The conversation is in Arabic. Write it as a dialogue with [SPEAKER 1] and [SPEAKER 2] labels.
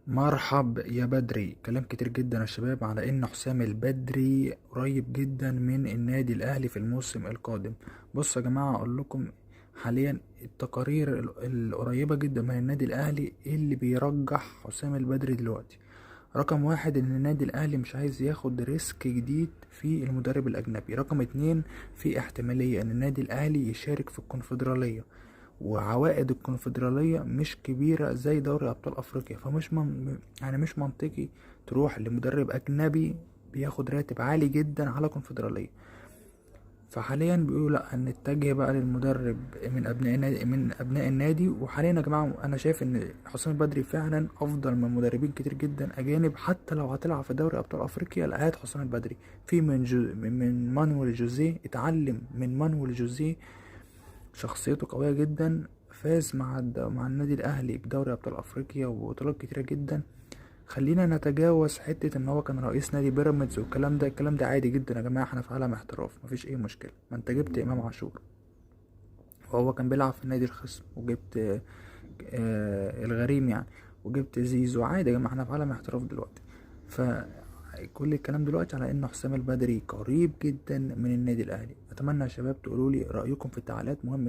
[SPEAKER 1] مرحب يا بدري. كلام كتير جدا يا شباب على ان حسام البدري قريب جدا من النادي الاهلي في الموسم القادم. بصوا يا جماعة اقول لكم حاليا التقارير القريبة جدا من النادي الاهلي اللي بيرجح حسام البدري دلوقتي. رقم واحد ان النادي الاهلي مش عايز ياخد ريسك جديد في المدرب الاجنبي. رقم اتنين، في احتمالية ان النادي الاهلي يشارك في الكونفدرالية، وعوائد الكونفدرالية مش كبيرة زي دوري أبطال أفريقيا، فمش يعني مش منطقي تروح لمدرب أجنبي بياخد راتب عالي جدا على كونفدرالية. فحاليا بيقولوا لا، هنتجه بقى للمدرب من أبناء النادي. وحاليا يا جماعة أنا شايف إن حسام البدري فعلا أفضل من مدربين كتير جدا أجانب. حتى لو هتلعب في دوري أبطال أفريقيا لا، هات حسام البدري. في من مانويل جوزيه، اتعلم من مانويل جوزيه، شخصيته قوية جدا، فاز مع النادي الأهلي بدوري أبطال أفريقيا وبطولات كتيرة جدا. خلينا نتجاوز حتة إن هو كان رئيس نادي بيراميدز والكلام ده. الكلام ده عادي جدا يا جماعة، احنا في عالم احتراف، مفيش أي مشكلة. ما أنت جبت إمام عاشور وهو كان بيلعب في النادي الخصم، وجبت الغريم يعني، وجبت زيزو. عادي يا جماعة، احنا في عالم احتراف دلوقتي. فكل الكلام دلوقتي على إن حسام البدري قريب جدا من النادي الأهلي. أتمنى يا شباب تقولولي رأيكم في التعليقات، مهم